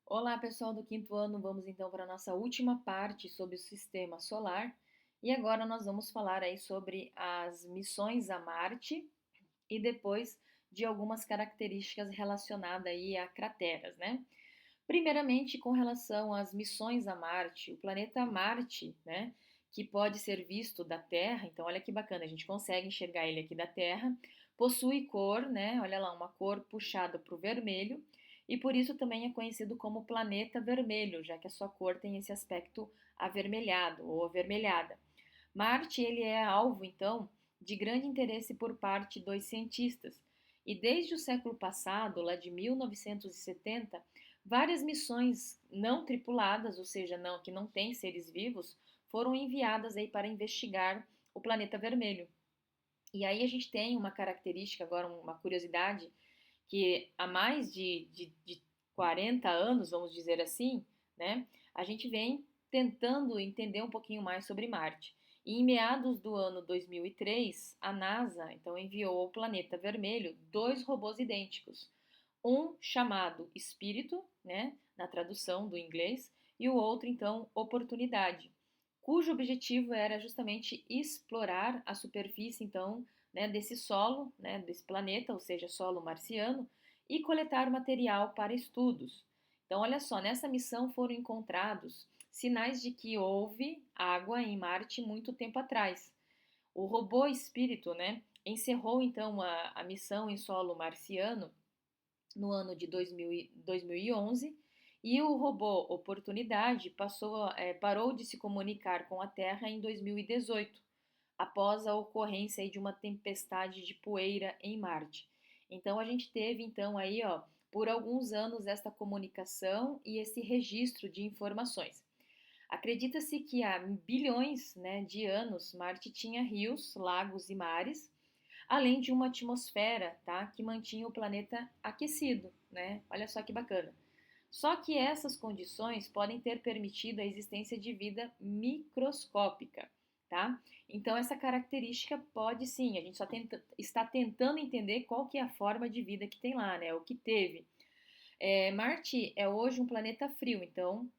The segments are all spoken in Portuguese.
Olá, pessoal do quinto ano, vamos então para a nossa última parte sobre o sistema solar. E agora nós vamos falar aí sobre as missões a Marte e depois de algumas características relacionadas aí a crateras, né? Primeiramente, com relação às missões a Marte, o planeta Marte, né, que pode ser visto da Terra, então olha que bacana, a gente consegue enxergar ele aqui da Terra, possui cor, né, olha lá, uma cor puxada para o vermelho, e por isso também é conhecido como planeta vermelho, já que a sua cor tem esse aspecto avermelhado ou avermelhada. Marte ele é alvo, então, de grande interesse por parte dos cientistas. E desde o século passado, lá de 1970, várias missões não tripuladas, ou seja, que não têm seres vivos, foram enviadas aí para investigar o planeta vermelho. E aí a gente tem uma característica, agora uma curiosidade, que há mais de 40 anos, vamos dizer assim, né, a gente vem tentando entender um pouquinho mais sobre Marte. E em meados do ano 2003, a NASA então enviou ao planeta vermelho dois robôs idênticos, um chamado Espírito, né, na tradução do inglês, e o outro então Oportunidade, cujo objetivo era justamente explorar a superfície então, né, desse solo, né, desse planeta, ou seja, solo marciano, e coletar material para estudos. Então, olha só, nessa missão foram encontrados sinais de que houve água em Marte muito tempo atrás. O robô Espírito, né, encerrou então a missão em solo marciano no ano de 2011 e o robô Oportunidade parou de se comunicar com a Terra em 2018, após a ocorrência de uma tempestade de poeira em Marte. Então a gente teve então aí, ó, por alguns anos esta comunicação e esse registro de informações. Acredita-se que há bilhões, né, de anos Marte tinha rios, lagos e mares, além de uma atmosfera, tá, que mantinha o planeta aquecido, né? Olha só que bacana. Só que essas condições podem ter permitido a existência de vida microscópica, tá? Então essa característica pode sim, a gente está tentando entender qual que é a forma de vida que tem lá, né? O que teve. Marte é hoje um planeta frio, então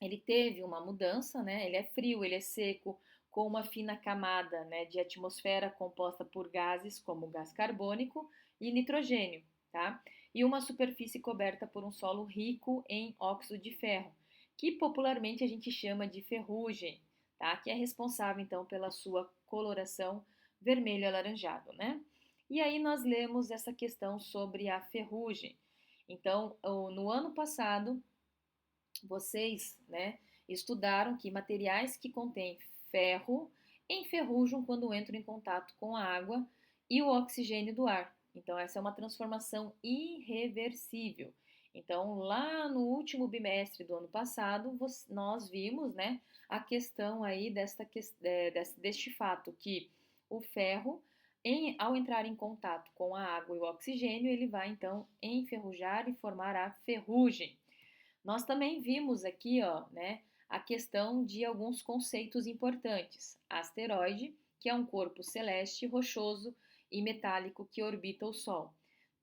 ele teve uma mudança, né? Ele é frio, ele é seco, com uma fina camada, né, de atmosfera composta por gases como gás carbônico e nitrogênio, tá? E uma superfície coberta por um solo rico em óxido de ferro, que popularmente a gente chama de ferrugem, tá? Que é responsável então pela sua coloração vermelho alaranjado, né? E aí nós lemos essa questão sobre a ferrugem. Então, no ano passado, vocês, né, estudaram que materiais que contêm ferro enferrujam quando entram em contato com a água e o oxigênio do ar. Então, essa é uma transformação irreversível. Então, lá no último bimestre do ano passado, nós vimos, né, a questão aí deste fato que o ferro, ao entrar em contato com a água e o oxigênio, ele vai então enferrujar e formar a ferrugem. Nós também vimos aqui, ó, né, a questão de alguns conceitos importantes. Asteroide, que é um corpo celeste, rochoso e metálico que orbita o Sol.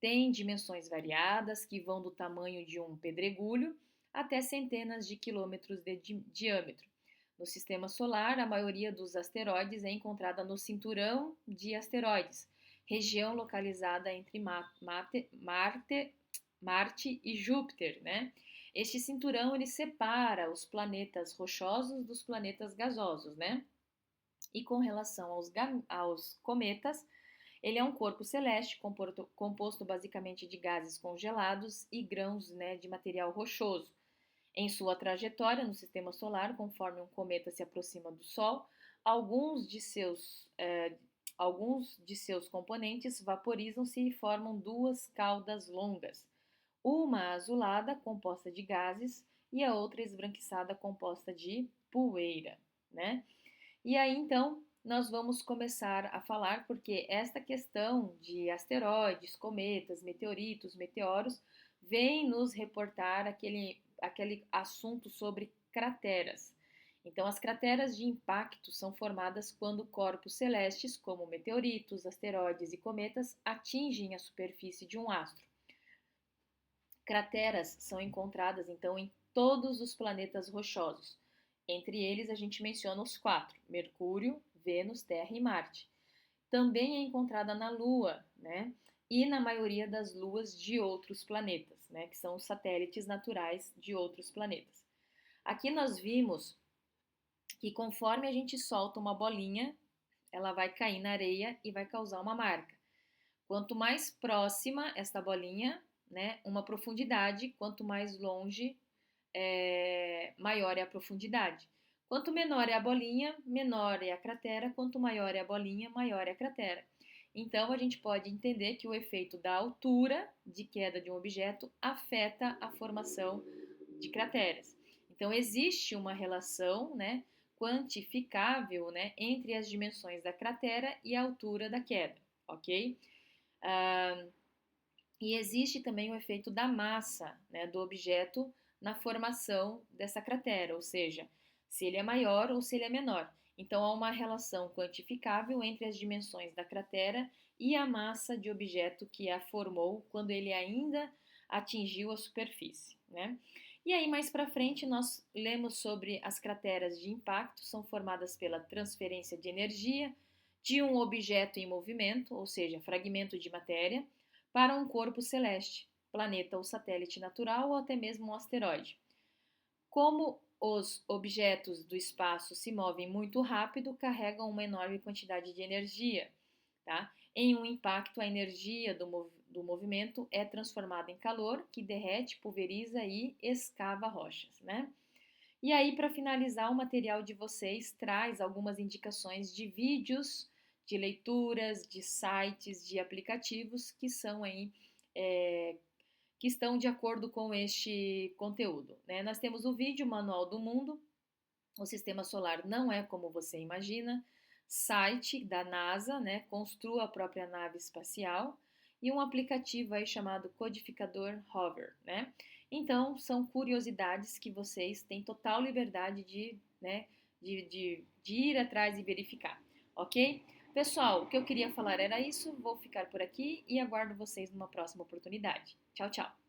Tem dimensões variadas que vão do tamanho de um pedregulho até centenas de quilômetros de diâmetro. No sistema solar, a maioria dos asteroides é encontrada no cinturão de asteroides, região localizada entre Marte e Júpiter, né? Este cinturão ele separa os planetas rochosos dos planetas gasosos, né? E com relação aos cometas, ele é um corpo celeste composto basicamente de gases congelados e grãos, né, de material rochoso. Em sua trajetória no sistema solar, conforme um cometa se aproxima do Sol, alguns de seus, eh, alguns de seus componentes vaporizam-se e formam duas caudas longas, uma azulada composta de gases e a outra esbranquiçada composta de poeira, né? E aí então nós vamos começar a falar porque esta questão de asteroides, cometas, meteoritos, meteoros vem nos reportar aquele assunto sobre crateras. Então, as crateras de impacto são formadas quando corpos celestes, como meteoritos, asteroides e cometas, atingem a superfície de um astro. Crateras são encontradas, então, em todos os planetas rochosos. Entre eles, a gente menciona os quatro: Mercúrio, Vênus, Terra e Marte. Também é encontrada na Lua, né? E na maioria das luas de outros planetas, né? Que são os satélites naturais de outros planetas. Aqui nós vimos que conforme a gente solta uma bolinha, ela vai cair na areia e vai causar uma marca. Quanto mais próxima esta bolinha, né, uma profundidade, quanto mais longe, maior é a profundidade. Quanto menor é a bolinha, menor é a cratera, quanto maior é a bolinha, maior é a cratera. Então, a gente pode entender que o efeito da altura de queda de um objeto afeta a formação de crateras. Então, existe uma relação, né, quantificável, né, entre as dimensões da cratera e a altura da queda, ok? Ah, e existe também o efeito da massa, né, do objeto na formação dessa cratera, ou seja, se ele é maior ou se ele é menor. Então, há uma relação quantificável entre as dimensões da cratera e a massa de objeto que a formou quando ele ainda atingiu a superfície, né? E aí, mais para frente, nós lemos sobre as crateras de impacto, são formadas pela transferência de energia de um objeto em movimento, ou seja, fragmento de matéria, para um corpo celeste, planeta ou satélite natural ou até mesmo um asteroide. Como os objetos do espaço se movem muito rápido, carregam uma enorme quantidade de energia. Tá? Em um impacto, a energia do movimento é transformada em calor, que derrete, pulveriza e escava rochas. Né? E aí, para finalizar, o material de vocês traz algumas indicações de vídeos, de leituras, de sites, de aplicativos que são aí, é, que estão de acordo com este conteúdo. Né? Nós temos o vídeo Manual do Mundo, o Sistema Solar não é como você imagina, site da NASA, né? Construa a própria nave espacial, e um aplicativo aí chamado Codificador Hover, né? Então, são curiosidades que vocês têm total liberdade de, né, de ir atrás e verificar, ok? Pessoal, o que eu queria falar era isso, vou ficar por aqui e aguardo vocês numa próxima oportunidade. Tchau, tchau!